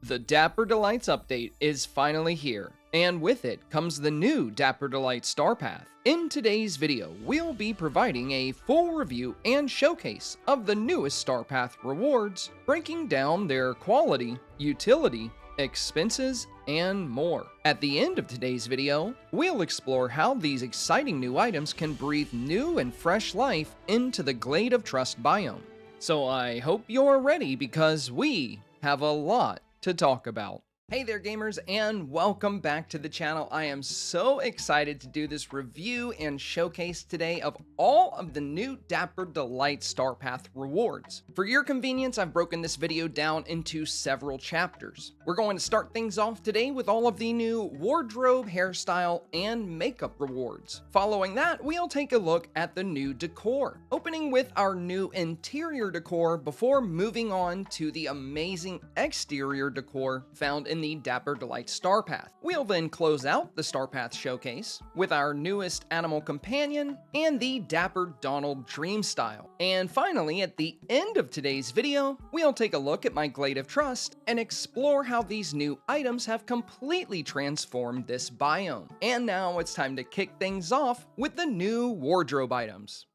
The Dapper Delights update is finally here, and with it comes the new Dapper Delight Starpath. In today's video, we'll be providing a full review and showcase of the newest Starpath rewards, breaking down their quality, utility, expenses, and more. At the end of today's video, we'll explore how these exciting new items can breathe new and fresh life into the Glade of Trust biome. So I hope you're ready because we have a lot to talk about. Hey there gamers, and welcome back to the channel. I am so excited to do this review and showcase today of all of the new Dapper Delight Starpath rewards. For your convenience, I've broken this video down into several chapters. We're going to start things off today with all of the new wardrobe, hairstyle, and makeup rewards. Following that, we'll take a look at the new decor, opening with our new interior decor before moving on to the amazing exterior decor found in the Dapper Delight Starpath. We'll then close out the Starpath showcase with our newest animal companion and the Dapper Donald Dreamstyle. And finally, at the end of today's video, we'll take a look at my Glade of Trust and explore how these new items have completely transformed this biome. And now it's time to kick things off with the new wardrobe items.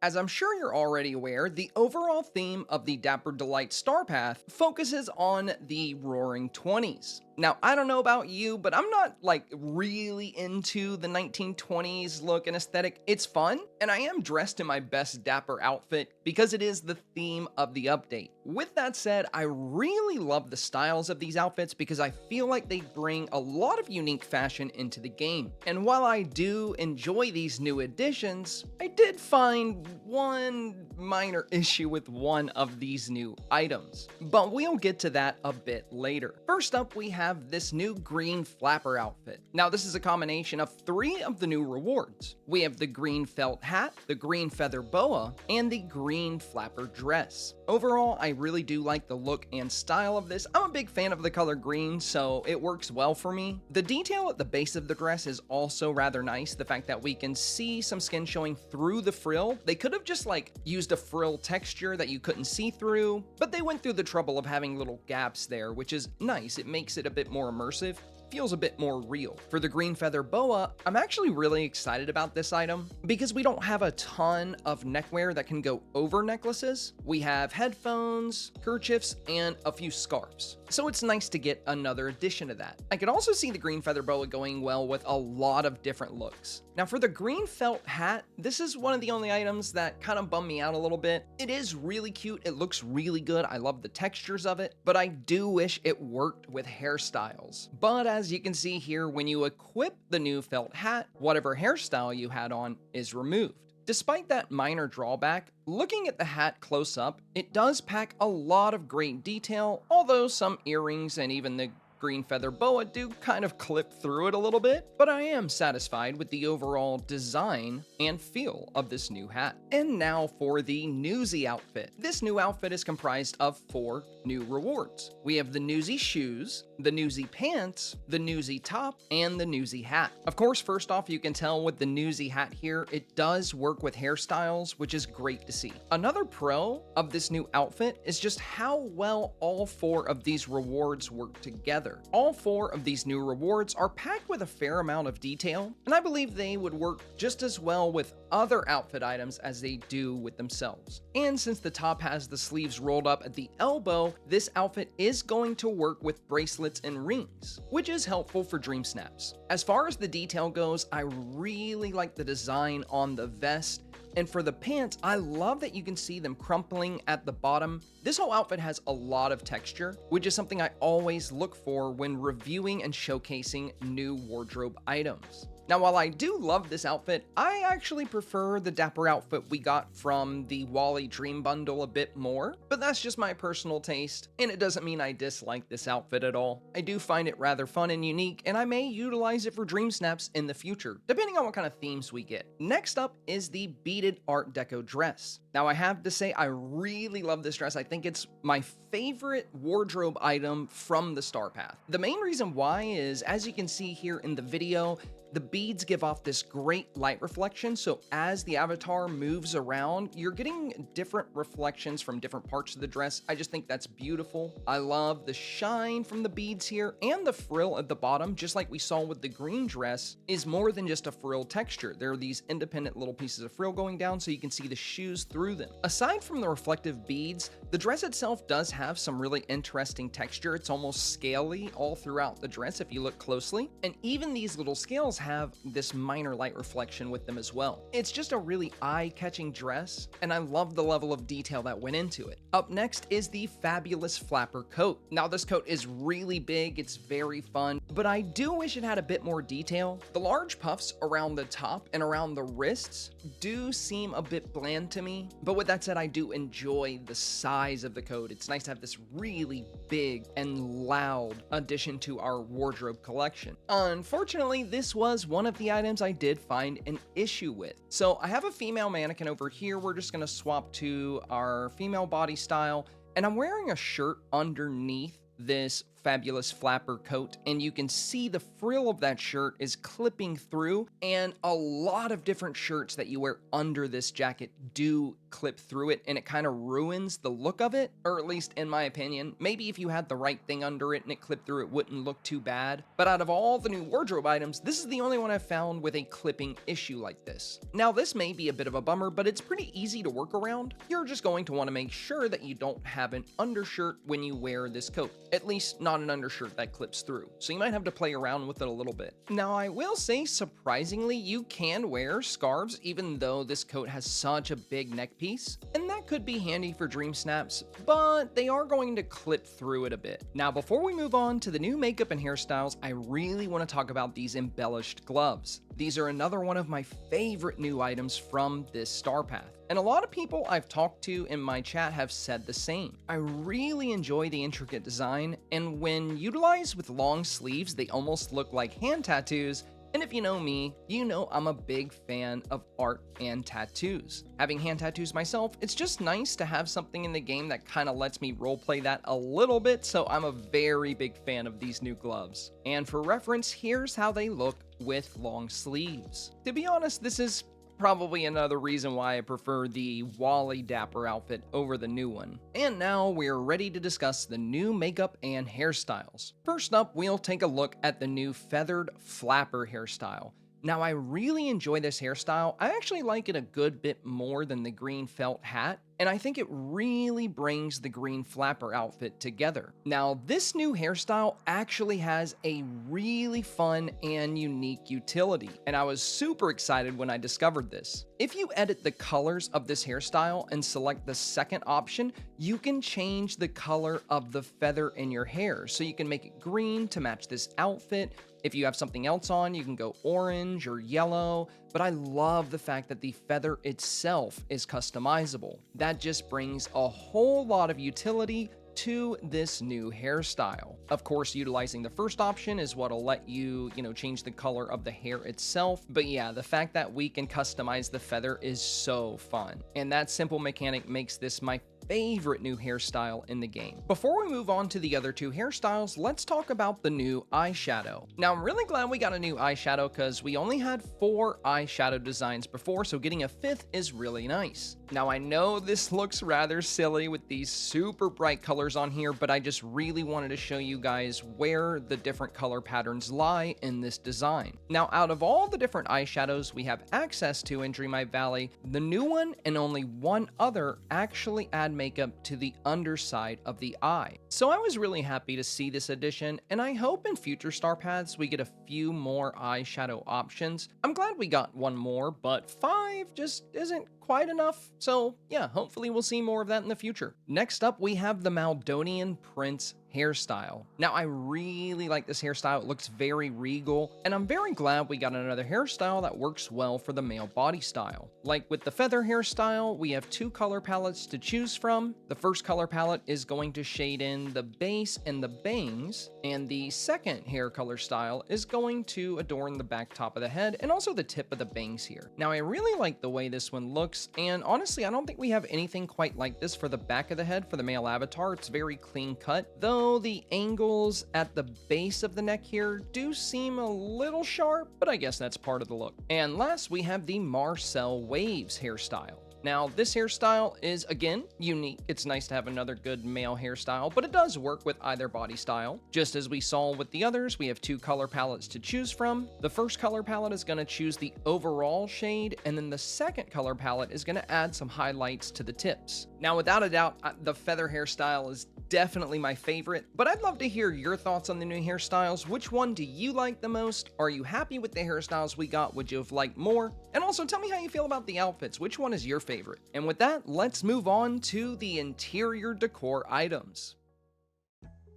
As I'm sure you're already aware, the overall theme of the Dapper Delight Starpath focuses on the Roaring 20s. Now, I don't know about you, but I'm not really into the 1920s look and aesthetic. It's fun, and I am dressed in my best Dapper outfit because it is the theme of the update. With that said, I really love the styles of these outfits because I feel like they bring a lot of unique fashion into the game. And while I do enjoy these new additions, I did find one minor issue with one of these new items. But we'll get to that a bit later. First up, we have this new green flapper outfit. Now, this is a combination of 3 of the new rewards. We have the green felt hat, the green feather boa, and the green flapper dress. Overall, I really do like the look and style of this. I'm a big fan of the color green, so it works well for me. The detail at the base of the dress is also rather nice. The fact that we can see some skin showing through the frill. They could have just used a frill texture that you couldn't see through, but they went through the trouble of having little gaps there, which is nice. It makes it a bit more immersive. Feels a bit more real. For the green feather boa, I'm actually really excited about this item because we don't have a ton of neckwear that can go over necklaces. We have headphones, kerchiefs, and a few scarves. So it's nice to get another addition to that. I could also see the green feather boa going well with a lot of different looks. Now for the green felt hat, this is one of the only items that kind of bummed me out a little bit. It is really cute, it looks really good, I love the textures of it, but I do wish it worked with hairstyles. But as you can see here, when you equip the new felt hat, whatever hairstyle you had on is removed. Despite that minor drawback, looking at the hat close up, it does pack a lot of great detail, although some earrings and even the green feather boa do kind of clip through it a little bit, but I am satisfied with the overall design and feel of this new hat. And now for the Newsy outfit. This new outfit is comprised of 4 new rewards. We have the Newsy shoes, the Newsy pants, the Newsy top, and the Newsy hat. Of course, first off, you can tell with the Newsy hat here, it does work with hairstyles, which is great to see. Another pro of this new outfit is just how well all 4 of these rewards work together. All 4 of these new rewards are packed with a fair amount of detail, and I believe they would work just as well with other outfit items as they do with themselves. And since the top has the sleeves rolled up at the elbow, this outfit is going to work with bracelets and rings, which is helpful for Dreamsnaps. As far as the detail goes, I really like the design on the vest. And for the pants, I love that you can see them crumpling at the bottom. This whole outfit has a lot of texture, which is something I always look for when reviewing and showcasing new wardrobe items. Now, while I do love this outfit, I actually prefer the Dapper outfit we got from the Wally Dream Bundle a bit more, but that's just my personal taste, and it doesn't mean I dislike this outfit at all. I do find it rather fun and unique, and I may utilize it for Dreamsnaps in the future, depending on what kind of themes we get. Next up is the beaded Art Deco dress. Now, I have to say, I really love this dress. I think it's my favorite wardrobe item from the Starpath. The main reason why is, as you can see here in the video, The beads give off this great light reflection, so as the avatar moves around, you're getting different reflections from different parts of the dress. I just think that's beautiful. I love the shine from the beads here, and the frill at the bottom, just like we saw with the green dress, is more than just a frill texture. There are these independent little pieces of frill going down so you can see the shoes through them. Aside from the reflective beads, the dress itself does have some really interesting texture. It's almost scaly all throughout the dress if you look closely, and even these little scales have this minor light reflection with them as well. It's just a really eye-catching dress, and I love the level of detail that went into it. Up next is the fabulous flapper coat. Now this coat is really big, it's very fun, but I do wish it had a bit more detail. The large puffs around the top and around the wrists do seem a bit bland to me, but with that said, I do enjoy the size of the coat. It's nice to have this really big and loud addition to our wardrobe collection. Unfortunately, this was one of the items I did find an issue with. So I have a female mannequin over here. We're just gonna swap to our female body style, and I'm wearing a shirt underneath this fabulous flapper coat, and you can see the frill of that shirt is clipping through, and a lot of different shirts that you wear under this jacket do clip through it, and it kind of ruins the look of it, or at least in my opinion. Maybe if you had the right thing under it and it clipped through, it wouldn't look too bad, but out of all the new wardrobe items, this is the only one I've found with a clipping issue like this. Now this may be a bit of a bummer, but it's pretty easy to work around. You're just going to want to make sure that you don't have an undershirt when you wear this coat, at least not an undershirt that clips through, so you might have to play around with it a little bit. Now I will say, surprisingly, you can wear scarves even though this coat has such a big neck piece, and that could be handy for Dreamsnaps, but they are going to clip through it a bit. Now before we move on to the new makeup and hairstyles, I really want to talk about these embellished gloves. These are another one of my favorite new items from this Starpath, and a lot of people I've talked to in my chat have said the same. I really enjoy the intricate design, and when utilized with long sleeves, they almost look like hand tattoos. And if you know me, you know I'm a big fan of art and tattoos. Having hand tattoos myself, it's just nice to have something in the game that kind of lets me roleplay that a little bit, so I'm a very big fan of these new gloves. And for reference, here's how they look with long sleeves. To be honest, this is probably another reason why I prefer the Wally Dapper outfit over the new one. And now we're ready to discuss the new makeup and hairstyles. First up, we'll take a look at the new feathered flapper hairstyle. Now I really enjoy this hairstyle. I actually like it a good bit more than the green felt hat, and I think it really brings the green flapper outfit together. Now this new hairstyle actually has a really fun and unique utility, and I was super excited when I discovered this. If you edit the colors of this hairstyle and select the second option, you can change the color of the feather in your hair. So you can make it green to match this outfit. If you have something else on, you can go orange or yellow, but I love the fact that the feather itself is customizable. That just brings a whole lot of utility to this new hairstyle. Of course, utilizing the first option is what'll let you, change the color of the hair itself. But yeah, the fact that we can customize the feather is so fun. And that simple mechanic makes this my favorite new hairstyle in the game. Before we move on to the other two hairstyles, let's talk about the new eyeshadow. Now, I'm really glad we got a new eyeshadow because we only had 4 eyeshadow designs before, so getting a 5th is really nice. Now, I know this looks rather silly with these super bright colors on here, but I just really wanted to show you guys where the different color patterns lie in this design. Now, out of all the different eyeshadows we have access to in Dreamlight Valley, the new one and only one other actually add makeup to the underside of the eye. So I was really happy to see this addition, and I hope in future Starpaths we get a few more eyeshadow options. I'm glad we got one more, but 5 just isn't quite enough. So yeah, hopefully we'll see more of that in the future. Next up, we have the Maldonian Prince hairstyle. Now, I really like this hairstyle. It looks very regal, and I'm very glad we got another hairstyle that works well for the male body style. Like with the feather hairstyle, we have 2 color palettes to choose from. The first color palette is going to shade in the base and the bangs, and the second hair color style is going to adorn the back top of the head and also the tip of the bangs here. Now, I really like the way this one looks, and honestly, I don't think we have anything quite like this for the back of the head for the male avatar. It's very clean cut, though Although the angles at the base of the neck here do seem a little sharp, but I guess that's part of the look. And last, we have the Marcel Waves hairstyle. Now, this hairstyle is, again, unique. It's nice to have another good male hairstyle, but it does work with either body style. Just as we saw with the others, we have two color palettes to choose from. The first color palette is going to choose the overall shade, and then the second color palette is going to add some highlights to the tips. Now, without a doubt, the feather hairstyle is definitely my favorite, but I'd love to hear your thoughts on the new hairstyles. Which one do you like the most? Are you happy with the hairstyles we got? Would you have liked more? And also tell me how you feel about the outfits. Which one is your favorite? And with that, let's move on to the interior decor items.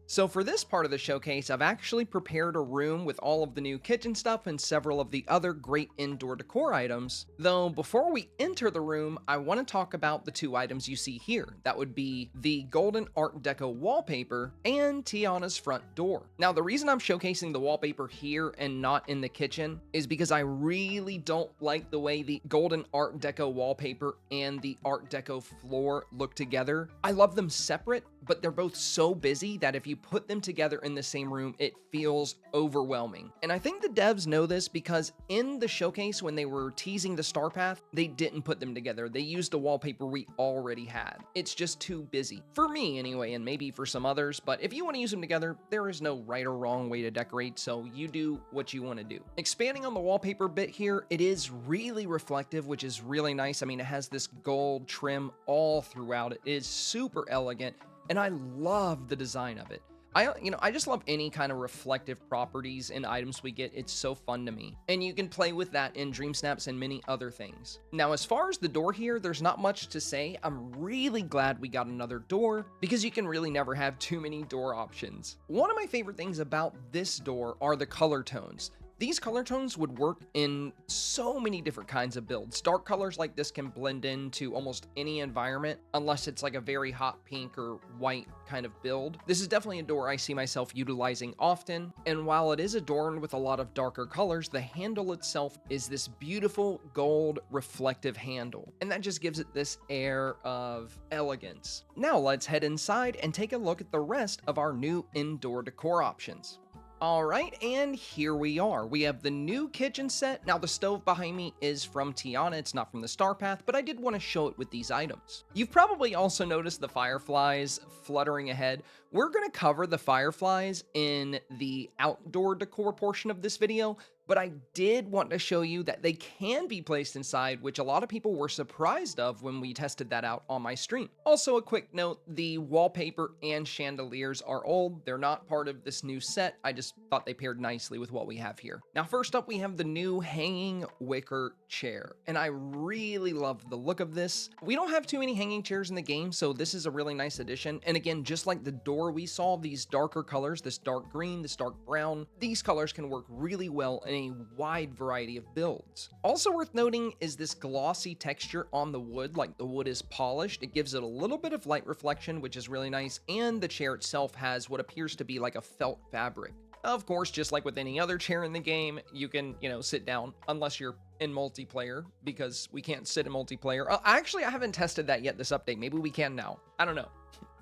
So for this part of the showcase, I've actually prepared a room with all of the new kitchen stuff and several of the other great indoor decor items. Though before we enter the room, I want to talk about the two items you see here. That would be the golden Art Deco wallpaper and Tiana's front door. Now, the reason I'm showcasing the wallpaper here and not in the kitchen is because I really don't like the way the golden Art Deco wallpaper and the Art Deco floor look together. I love them separate, but they're both so busy that if you put them together in the same room, it feels overwhelming. And I think the devs know this because in the showcase, when they were teasing the Starpath, they didn't put them together. They used the wallpaper we already had. It's just too busy. For me anyway, and maybe for some others, but if you want to use them together, there is no right or wrong way to decorate, so you do what you want to do. Expanding on the wallpaper bit here, it is really reflective, which is really nice. I mean, it has this gold trim all throughout. It is super elegant, and I love the design of it. I just love any kind of reflective properties in items we get. It's so fun to me. And you can play with that in Dreamsnaps and many other things. Now, as far as the door here, there's not much to say. I'm really glad we got another door because you can really never have too many door options. One of my favorite things about this door are the color tones. These color tones would work in so many different kinds of builds. Dark colors like this can blend into almost any environment, unless it's like a very hot pink or white kind of build. This is definitely a door I see myself utilizing often, and while it is adorned with a lot of darker colors, the handle itself is this beautiful gold reflective handle, and that just gives it this air of elegance. Now let's head inside and take a look at the rest of our new indoor decor options. Alright, and here we are. We have the new kitchen set. Now, the stove behind me is from Tiana. It's not from the Starpath, but I did want to show it with these items. You've probably also noticed the fireflies fluttering ahead. We're going to cover the fireflies in the outdoor decor portion of this video, but I did want to show you that they can be placed inside, which a lot of people were surprised of when we tested that out on my stream. Also, a quick note, the wallpaper and chandeliers are old. They're not part of this new set. I just thought they paired nicely with what we have here. Now, first up, we have the new hanging wicker chair, and I really love the look of this. We don't have too many hanging chairs in the game, so this is a really nice addition. And again, just like the door we saw, these darker colors, this dark green, this dark brown, these colors can work really well in a wide variety of builds. Also worth noting is this glossy texture on the wood, like the wood is polished. It gives it a little bit of light reflection, which is really nice, and the chair itself has what appears to be like a felt fabric. Of course, just like with any other chair in the game, you can, sit down, unless you're in multiplayer, because we can't sit in multiplayer. Actually, I haven't tested that yet this update. Maybe we can now. I don't know.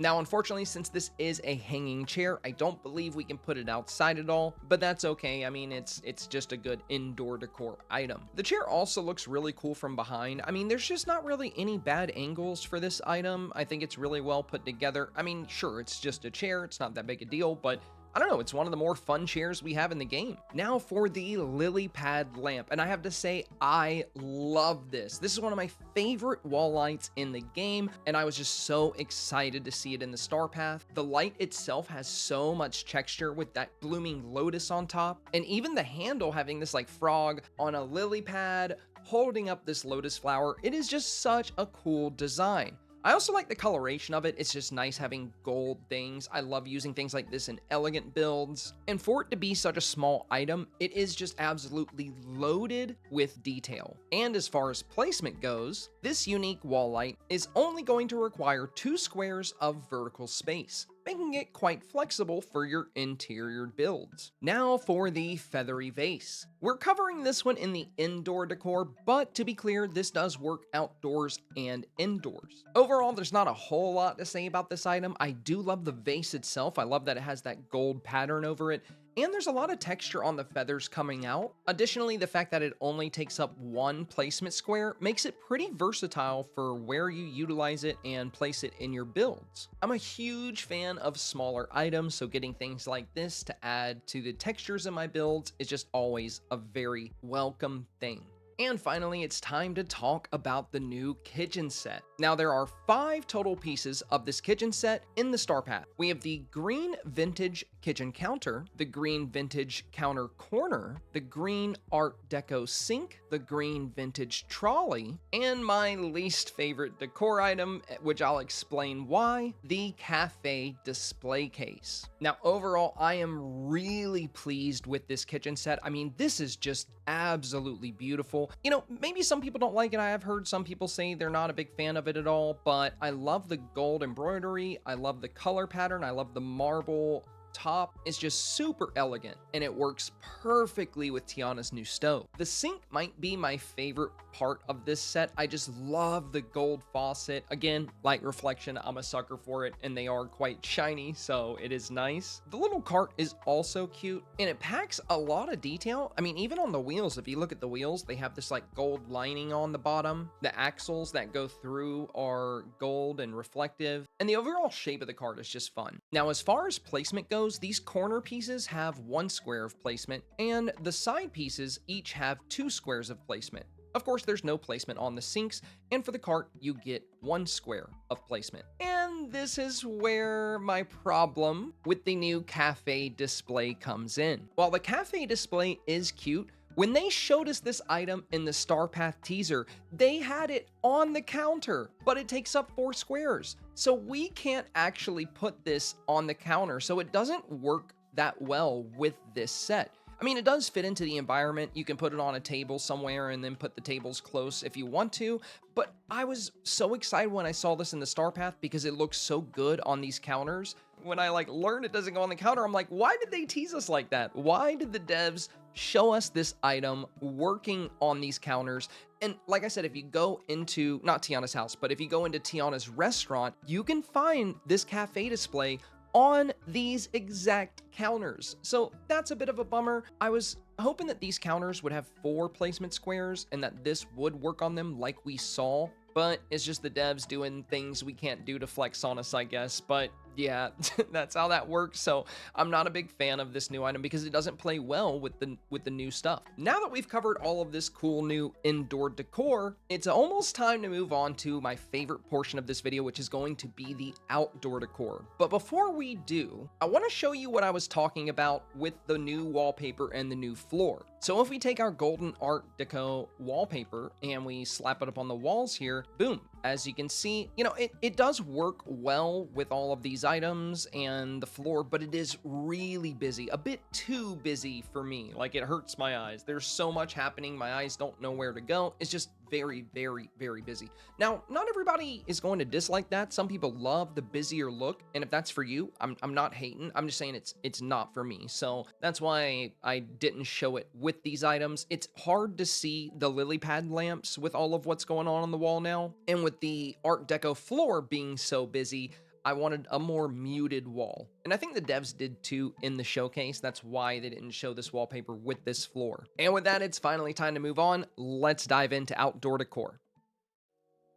Now, unfortunately, since this is a hanging chair, I don't believe we can put it outside at all, but that's okay. I mean, it's just a good indoor decor item. The chair also looks really cool from behind. I mean, there's just not really any bad angles for this item. I think it's really well put together. I mean, sure, it's just a chair. It's not that big a deal, but I don't know, it's one of the more fun chairs we have in the game. Now for the lily pad lamp, and I have to say, I love this. This is one of my favorite wall lights in the game, and I was just so excited to see it in the Starpath. The light itself has so much texture with that blooming lotus on top, and even the handle having this like frog on a lily pad holding up this lotus flower. It is just such a cool design. I also like the coloration of it. It's just nice having gold things. I love using things like this in elegant builds. And for it to be such a small item, it is just absolutely loaded with detail. And as far as placement goes, this unique wall light is only going to require 2 squares of vertical space. making it quite flexible for your interior builds. Now for the feathery vase. We're covering this one in the indoor decor, but to be clear, this does work outdoors and indoors. Overall, there's not a whole lot to say about this item. I do love the vase itself. I love that it has that gold pattern over it, and there's a lot of texture on the feathers coming out. Additionally, the fact that it only takes up one placement square makes it pretty versatile for where you utilize it and place it in your builds. I'm a huge fan of smaller items, so getting things like this to add to the textures in my builds is just always a very welcome thing. And finally, it's time to talk about the new kitchen set. Now, there are 5 total pieces of this kitchen set in the Starpath. We have the green vintage kitchen counter, the green vintage counter corner, the green art deco sink, the green vintage trolley, and my least favorite decor item, which I'll explain why, the cafe display case. Now, overall, I am really pleased with this kitchen set. I mean, this is just absolutely beautiful. You know, maybe some people don't like it. I have heard some people say they're not a big fan of it at all, but I love the gold embroidery. I love the color pattern. I love the marble top. It's just super elegant, and it works perfectly with Tiana's new stove. The sink might be my favorite part of this set. I just love the gold faucet. Again, light reflection, I'm a sucker for it, and they are quite shiny, so it is nice. The little cart is also cute, and it packs a lot of detail. I mean, even on the wheels, if you look at the wheels, they have this like gold lining on the bottom. The axles that go through are gold and reflective, and the overall shape of the cart is just fun. Now, as far as placement goes, these corner pieces have 1 square of placement, and the side pieces each have 2 squares of placement. Of course, there's no placement on the sinks, and for the cart, you get 1 square of placement. And this is where my problem with the new cafe display comes in. While the cafe display is cute, when they showed us this item in the Starpath teaser, they had it on the counter, but it takes up 4 squares. So we can't actually put this on the counter, so it doesn't work that well with this set. I mean, it does fit into the environment. You can put it on a table somewhere and then put the tables close if you want to, but I was so excited when I saw this in the Starpath because it looks so good on these counters. When I learned it doesn't go on the counter, I'm like, why did they tease us like that? Why did the devs show us this item working on these counters? And like I said, if you go into, not Tiana's house, but if you go into Tiana's restaurant, you can find this cafe display on these exact counters. So that's a bit of a bummer. I was hoping that these counters would have 4 placement squares and that this would work on them like we saw, but it's just the devs doing things we can't do to flex on us, I guess. But yeah, that's how that works. So I'm not a big fan of this new item because it doesn't play well with the new stuff. Now that we've covered all of this cool new indoor decor, it's almost time to move on to my favorite portion of this video, which is going to be the outdoor decor. But before we do, I want to show you what I was talking about with the new wallpaper and the new floor. So if we take our golden art deco wallpaper and we slap it up on the walls here, boom. As you can see, you know, it does work well with all of these items and the floor, but it is really busy, a bit too busy for me. Like, it hurts my eyes. There's so much happening. My eyes don't know where to go. It's just very, very, very busy. Now, not everybody is going to dislike that. Some people love the busier look, and if that's for you, I'm not hating. I'm just saying it's not for me. So that's why I didn't show it with these items. It's hard to see the lily pad lamps with all of what's going on the wall now, and with the Art Deco floor being so busy, I wanted a more muted wall. And I think the devs did too in the showcase. That's why they didn't show this wallpaper with this floor. And with that, it's finally time to move on. Let's dive into outdoor decor.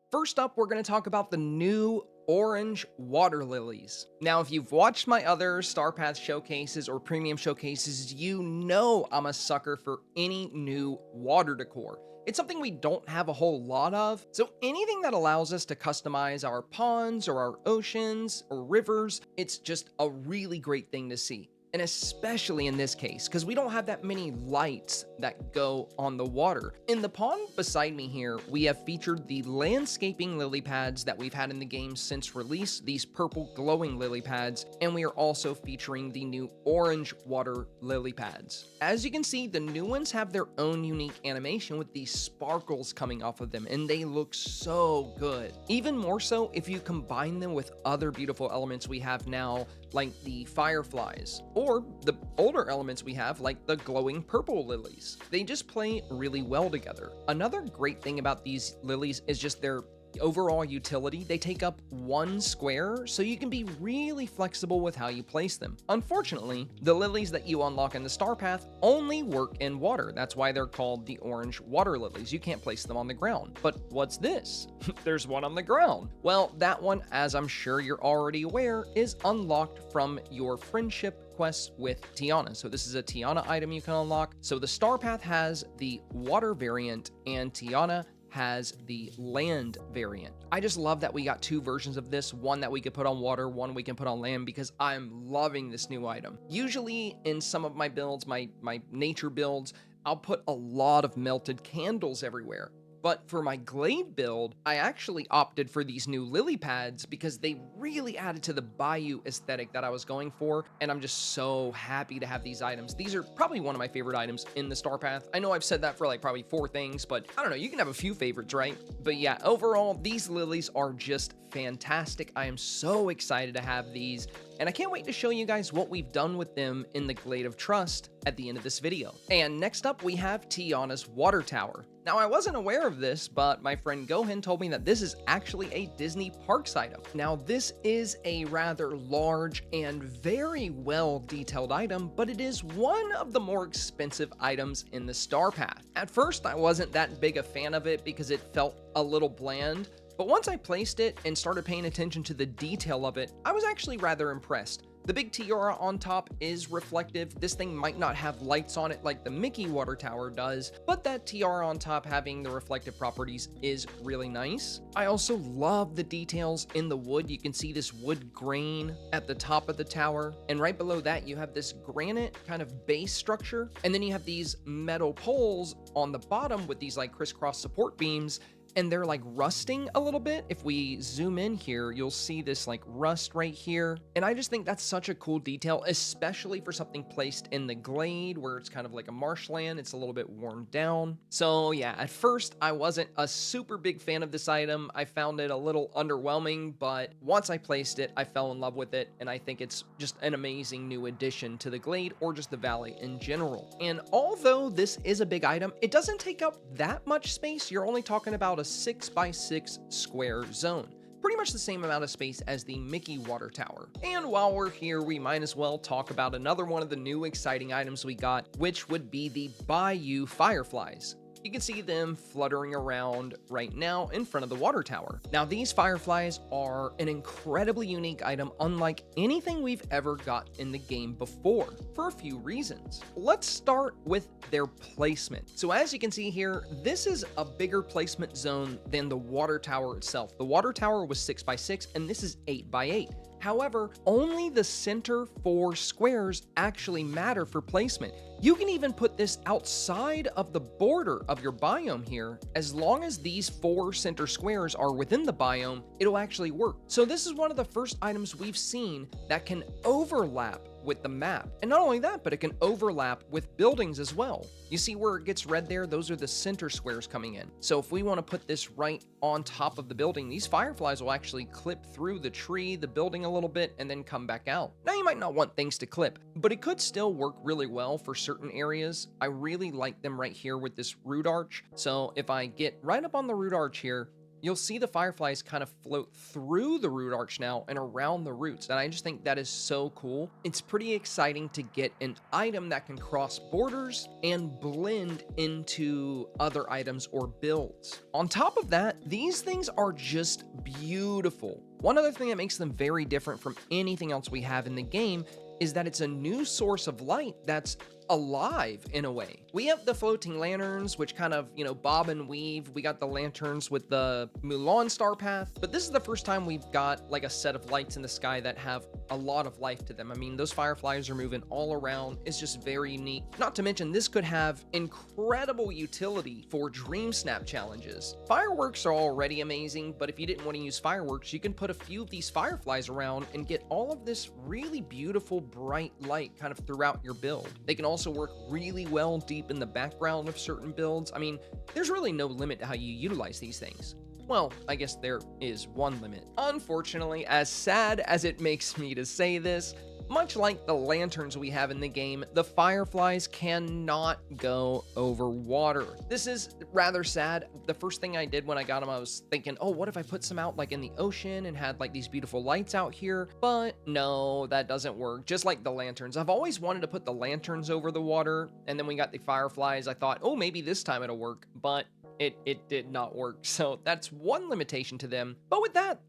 First up, we're going to talk about the new orange water lilies. Now, if you've watched my other Starpath showcases or premium showcases, you know I'm a sucker for any new water decor. It's something we don't have a whole lot of, so anything that allows us to customize our ponds or our oceans or rivers, it's just a really great thing to see. And especially in this case, because we don't have that many lights that go on the water. In the pond beside me here, we have featured the landscaping lily pads that we've had in the game since release, these purple glowing lily pads, and we are also featuring the new orange water lily pads. As you can see, the new ones have their own unique animation with these sparkles coming off of them, and they look so good. Even more so if you combine them with other beautiful elements we have now, like the fireflies, or the older elements we have, like the glowing purple lilies. They just play really well together. Another great thing about these lilies is just their overall utility. They take up 1 square, so you can be really flexible with how you place them. Unfortunately, the lilies that you unlock in the Starpath only work in water. That's why they're called the orange water lilies. You can't place them on the ground. But what's this? There's one on the ground. Well, that one, as I'm sure you're already aware, is unlocked from your friendship quest with Tiana. So this is a Tiana item you can unlock. So the Starpath has the water variant and Tiana has the land variant. I just love that we got 2 versions of this, one that we could put on water, one we can put on land, because I'm loving this new item. Usually in some of my builds, my nature builds, I'll put a lot of melted candles everywhere. But for my Glade build, I actually opted for these new lily pads because they really added to the Bayou aesthetic that I was going for, and I'm just so happy to have these items. These are probably one of my favorite items in the Starpath. I know I've said that for like probably 4 things, but I don't know, you can have a few favorites, right? But yeah, overall, these lilies are just fantastic. I am so excited to have these, and I can't wait to show you guys what we've done with them in the Glade of Trust at the end of this video. And next up, we have Tiana's water tower. Now, I wasn't aware of this, but my friend Gohan told me that this is actually a Disney Parks item. Now, this is a rather large and very well detailed item, but it is one of the more expensive items in the Starpath. At first, I wasn't that big a fan of it because it felt a little bland, but once I placed it and started paying attention to the detail of it, I was actually rather impressed. The big tiara on top is reflective. This thing might not have lights on it like the Mickey water tower does, but that tiara on top having the reflective properties is really nice. I also love the details in the wood. You can see this wood grain at the top of the tower, and right below that you have this granite kind of base structure, and then you have these metal poles on the bottom with these like crisscross support beams, and they're like rusting a little bit. If we zoom in here, you'll see this like rust right here. And I just think that's such a cool detail, especially for something placed in the Glade where it's kind of like a marshland. It's a little bit worn down. So yeah, at first I wasn't a super big fan of this item. I found it a little underwhelming, but once I placed it, I fell in love with it. And I think it's just an amazing new addition to the Glade or just the Valley in general. And although this is a big item, it doesn't take up that much space. You're only talking about a 6x6 square zone. Pretty much the same amount of space as the Mickey water tower. And while we're here, we might as well talk about another one of the new exciting items we got, which would be the Bayou fireflies. You can see them fluttering around right now in front of the water tower. Now, these fireflies are an incredibly unique item, unlike anything we've ever got in the game before, for a few reasons. Let's start with their placement. So as you can see here, this is a bigger placement zone than the water tower itself. The water tower was 6x6, and this is 8x8. However, only the center 4 squares actually matter for placement. You can even put this outside of the border of your biome here. As long as these 4 center squares are within the biome, it'll actually work. So this is one of the first items we've seen that can overlap with the map. And not only that, but it can overlap with buildings as well. You see where it gets red there? Those are the center squares coming in. So if we want to put this right on top of the building, these fireflies will actually clip through the tree, the building a little bit, and then come back out. Now, you might not want things to clip, but it could still work really well for certain areas. I really like them right here with this root arch. So if I get right up on the root arch here, you'll see the fireflies kind of float through the root arch now and around the roots. And I just think that is so cool. It's pretty exciting to get an item that can cross borders and blend into other items or builds. On top of that, these things are just beautiful. One other thing that makes them very different from anything else we have in the game is that it's a new source of light that's alive in a way. We have the floating lanterns, which kind of, bob and weave. We got the lanterns with the Mulan Starpath, but this is the first time we've got like a set of lights in the sky that have a lot of life to them. I mean, those fireflies are moving all around. It's just very unique. Not to mention, this could have incredible utility for Dreamsnap challenges. Fireworks are already amazing, but if you didn't want to use fireworks, you can put a few of these fireflies around and get all of this really beautiful, bright light kind of throughout your build. They can also work really well deep in the background of certain builds. I mean, there's really no limit to how you utilize these things. Well, I guess there is one limit. Unfortunately, as sad as it makes me to say this, much like the lanterns we have in the game, the fireflies cannot go over water. This is rather sad. The first thing I did when I got them, I was thinking, oh, what if I put some out like in the ocean and had like these beautiful lights out here? But no, that doesn't work. Just like the lanterns. I've always wanted to put the lanterns over the water, and then we got the fireflies. I thought, oh, maybe this time it'll work, but it did not work. So that's one limitation to them. But with that,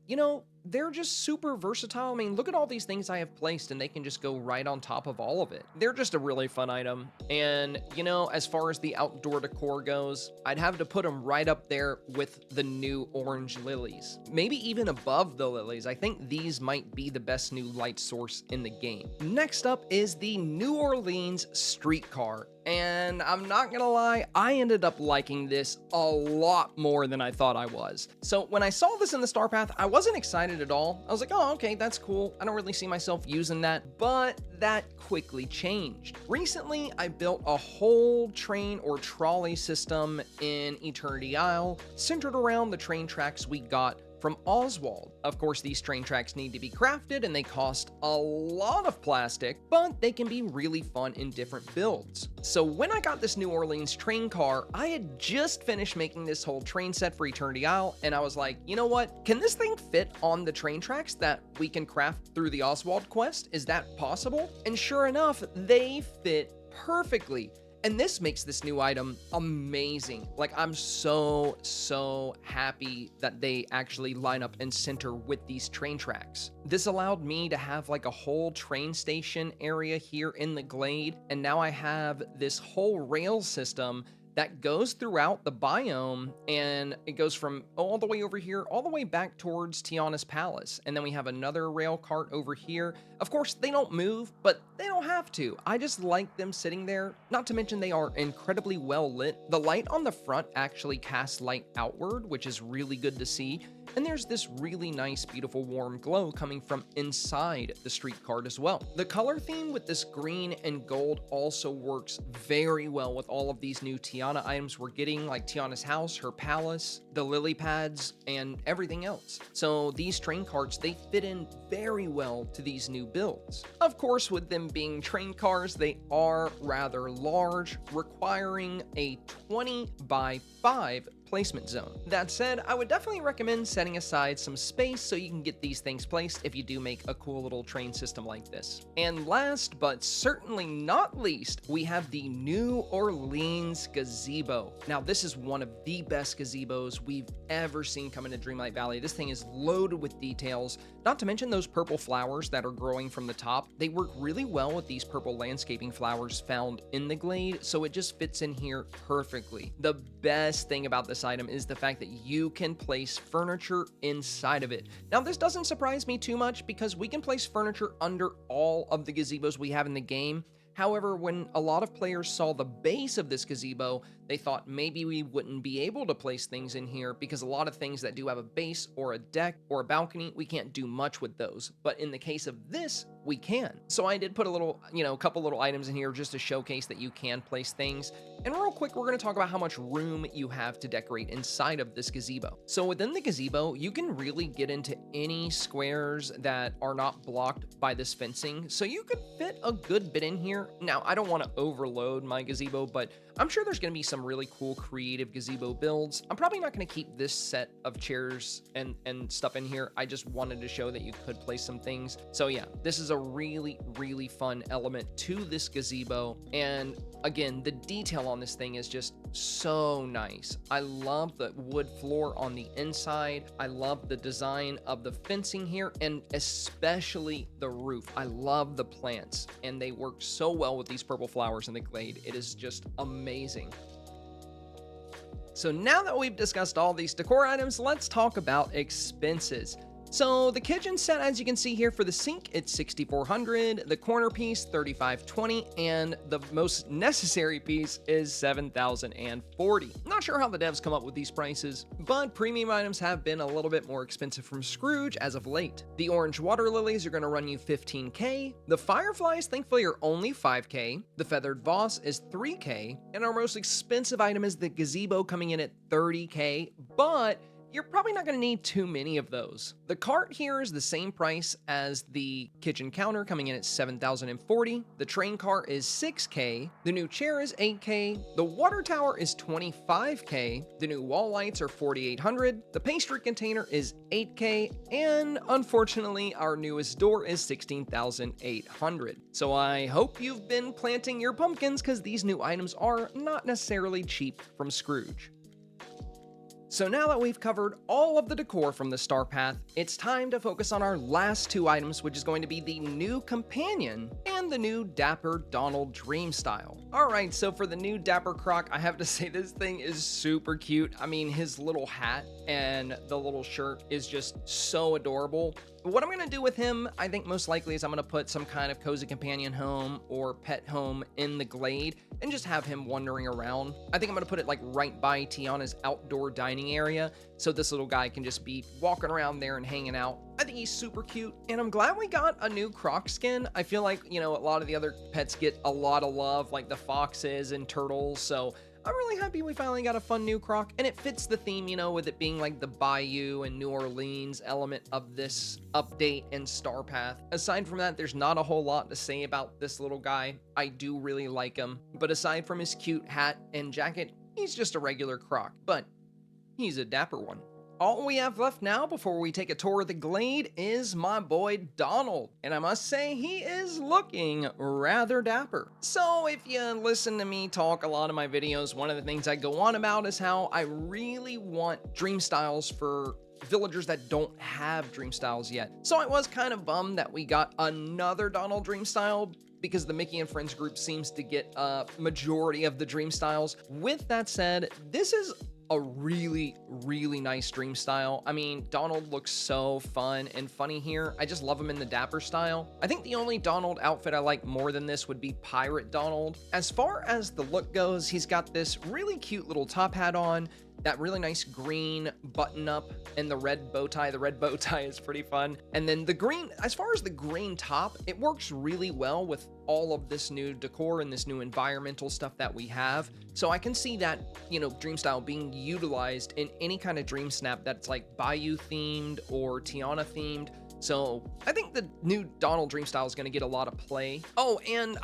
they're just super versatile. I mean, look at all these things I have placed and they can just go right on top of all of it. They're just a really fun item. And, as far as the outdoor decor goes, I'd have to put them right up there with the new orange lilies. Maybe even above the lilies. I think these might be the best new light source in the game. Next up is the New Orleans streetcar. And I'm not gonna lie, I ended up liking this a lot more than I thought I was. So when I saw this in the Starpath, I wasn't excited at all. I was like, oh, okay, that's cool. I don't really see myself using that, but that quickly changed. Recently, I built a whole train or trolley system in Eternity Isle centered around the train tracks we got from Oswald. Of course, these train tracks need to be crafted and they cost a lot of plastic, but they can be really fun in different builds. So when I got this New Orleans train car, I had just finished making this whole train set for Eternity Isle, and I was like, you know what? Can this thing fit on the train tracks that we can craft through the Oswald quest? Is that possible? And sure enough, they fit perfectly. And this makes this new item amazing. Like, I'm so happy that they actually line up and center with these train tracks. This allowed me to have like a whole train station area here in the glade. And now I have this whole rail system that goes throughout the biome, and it goes from all the way over here, all the way back towards Tiana's palace. And then we have another rail cart over here. Of course, they don't move, but they don't have to. I just like them sitting there. Not to mention they are incredibly well lit. The light on the front actually casts light outward, which is really good to see. And there's this really nice, beautiful, warm glow coming from inside the street cart as well. The color theme with this green and gold also works very well with all of these new Tiana items we're getting, like Tiana's house, her palace, the lily pads, and everything else. So these train carts, they fit in very well to these new builds. Of course, with them being train cars, they are rather large, requiring a 20 by 5 placement zone. That said, I would definitely recommend setting aside some space so you can get these things placed if you do make a cool little train system like this. And last, but certainly not least, we have the New Orleans gazebo. Now, this is one of the best gazebos we've ever seen come into Dreamlight Valley. This thing is loaded with details, not to mention those purple flowers that are growing from the top. They work really well with these purple landscaping flowers found in the glade, so it just fits in here perfectly. The best thing about this item is the fact that you can place furniture inside of it. Now, this doesn't surprise me too much because we can place furniture under all of the gazebos we have in the game. However, when a lot of players saw the base of this gazebo, they thought maybe we wouldn't be able to place things in here because a lot of things that do have a base or a deck or a balcony, we can't do much with those. But in the case of this, we can. So I did put a little, a couple little items in here just to showcase that you can place things. And real quick, we're going to talk about how much room you have to decorate inside of this gazebo. So within the gazebo, you can really get into any squares that are not blocked by this fencing. So you could fit a good bit in here. Now, I don't want to overload my gazebo, but I'm sure there's going to be some really cool creative gazebo builds. I'm probably not going to keep this set of chairs and stuff in here. I just wanted to show that you could place some things. So yeah, this is a really fun element to this gazebo. And again, the detail on this thing is just so nice. I love the wood floor on the inside. I love the design of the fencing here, and especially the roof. I love the plants, and they work so well with these purple flowers in the glade. It is just amazing. So now that we've discussed all these decor items, let's talk about expenses. So the kitchen set, as you can see here, for the sink, it's $6,400, the corner piece $3,520, and the most necessary piece is $7,040. Not sure how the devs come up with these prices, but premium items have been a little bit more expensive from Scrooge as of late. The orange water lilies are going to run you $15K, the fireflies thankfully are only $5K, the feathered vase is $3K, and our most expensive item is the gazebo coming in at $30K, but you're probably not going to need too many of those. The cart here is the same price as the kitchen counter, coming in at $7,040. The train cart is $6K. The new chair is $8K. The water tower is $25K. The new wall lights are $4,800. The pastry container is $8K. And unfortunately, our newest door is $16,800. So I hope you've been planting your pumpkins, because these new items are not necessarily cheap from Scrooge. So now that we've covered all of the decor from the Starpath, it's time to focus on our last two items, which is going to be the new companion and the new Dapper Donald Dreamstyle. Alright, so for the new Dapper Croc, I have to say this thing is super cute. I mean, his little hat and the little shirt is just so adorable. What I'm going to do with him, I think most likely, is I'm going to put some kind of cozy companion home or pet home in the glade and just have him wandering around. I think I'm going to put it like right by Tiana's outdoor dining area, so this little guy can just be walking around there and hanging out. I think he's super cute, and I'm glad we got a new croc skin. I feel like, you know, a lot of the other pets get a lot of love, like the foxes and turtles, so I'm really happy we finally got a fun new croc, and it fits the theme, you know, with it being like the Bayou and New Orleans element of this update and Starpath. Aside from that, there's not a whole lot to say about this little guy. I do really like him, but aside from his cute hat and jacket, he's just a regular croc, but he's a dapper one. All we have left now before we take a tour of the glade is my boy Donald, and I must say he is looking rather dapper. So if you listen to me talk a lot of my videos, one of the things I go on about is how I really want Dreamstyles for villagers that don't have Dreamstyles yet. So I was kind of bummed that we got another Donald Dreamstyle, because the Mickey and Friends group seems to get a majority of the Dreamstyles. With that said, this is a really nice Dreamstyle. I mean, Donald looks so fun and funny here. I just love him in the Dapper style. I think the only Donald outfit I like more than this would be Pirate Donald. As far as the look goes, he's got this really cute little top hat on, that really nice green button up, and the red bow tie. The red bow tie is pretty fun. And then the green, as far as the green top, it works really well with all of this new decor and this new environmental stuff that we have. So I can see that, you know, Dreamstyle being utilized in any kind of Dreamsnap that's like Bayou themed or Tiana themed. So I think the new Donald Dreamstyle is going to get a lot of play. Oh, and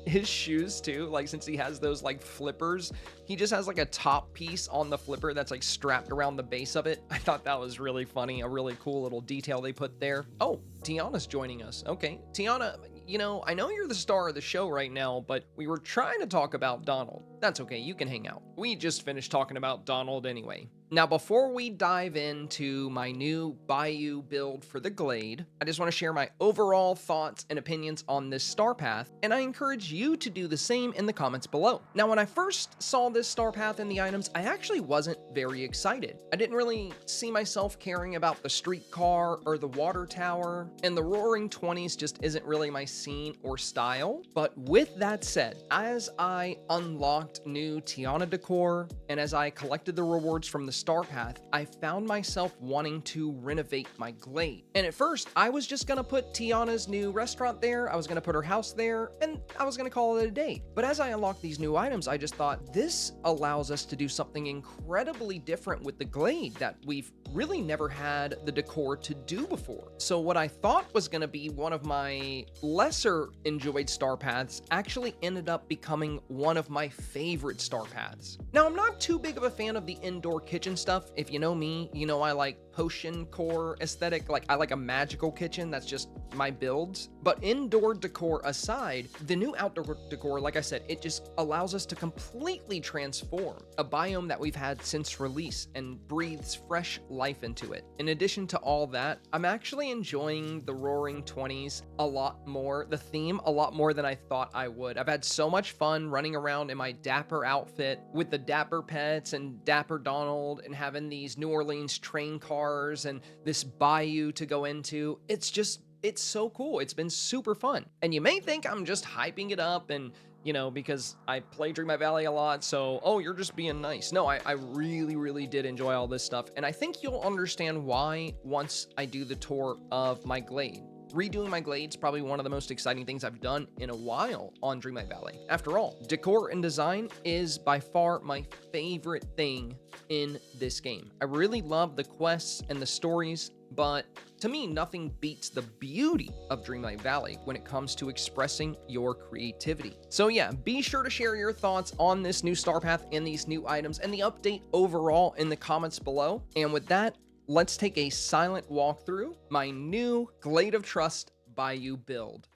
his shoes too, like since he has those like flippers, he just has like a top piece on the flipper that's like strapped around the base of it. I thought that was really funny, a really cool little detail they put there. Oh, Tiana's joining us. Okay, Tiana, you know, I know you're the star of the show right now, but we were trying to talk about Donald. That's okay, you can hang out. We just finished talking about Donald anyway. Now, before we dive into my new Bayou build for the glade, I just want to share my overall thoughts and opinions on this Starpath, and I encourage you to do the same in the comments below. Now, when I first saw this Starpath and the items, I actually wasn't very excited. I didn't really see myself caring about the streetcar or the water tower, and the Roaring 20s just isn't really my scene or style. But with that said, as I unlocked new Tiana decor, and as I collected the rewards from the Starpath, I found myself wanting to renovate my glade. And at first, I was just gonna put Tiana's new restaurant there, I was gonna put her house there, and I was gonna call it a day. But as I unlocked these new items, I just thought, this allows us to do something incredibly different with the glade that we've really never had the decor to do before. So what I thought was gonna be one of my lesser enjoyed Starpaths actually ended up becoming one of my favorite Starpaths. Now, I'm not too big of a fan of the indoor kitchen stuff. If you know me, you know I like potion core aesthetic. Like, I like a magical kitchen. That's just my builds. But indoor decor aside, the new outdoor decor, like I said, it just allows us to completely transform a biome that we've had since release and breathes fresh life into it. In addition to all that, I'm actually enjoying the Roaring 20s a lot more, the theme a lot more than I thought I would. I've had so much fun running around in my Dapper outfit with the Dapper pets and Dapper Donald and having these New Orleans train cars and this bayou to go into. It's so cool. It's been super fun. And you may think I'm just hyping it up and, you know, because I play Dreamlight Valley a lot, so, oh, you're just being nice. No, I really did enjoy all this stuff, and I think you'll understand why once I do the tour of my glade. redoing my glades, probably one of the most exciting things I've done in a while on Dreamlight Valley. After all, decor and design is by far my favorite thing in this game. I really love the quests and the stories, but to me, nothing beats the beauty of Dreamlight Valley when it comes to expressing your creativity. So yeah, be sure to share your thoughts on this new Starpath and these new items and the update overall in the comments below. And with that, let's take a silent walk through my new Glade of Trust Bayou build.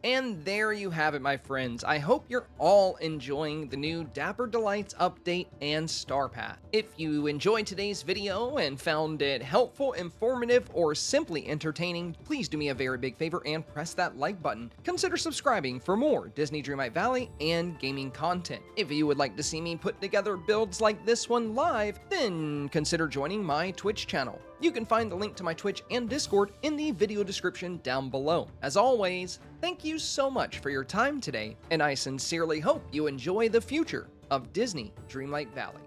And there you have it, my friends. I hope you're all enjoying the new Dapper Delights update and Starpath. If you enjoyed today's video and found it helpful, informative, or simply entertaining, please do me a very big favor and press that like button. Consider subscribing for more Disney Dreamlight Valley and gaming content. If you would like to see me put together builds like this one live, then consider joining my Twitch channel. You can find the link to my Twitch and Discord in the video description down below. As always, thank you so much for your time today, and I sincerely hope you enjoy the future of Disney Dreamlight Valley.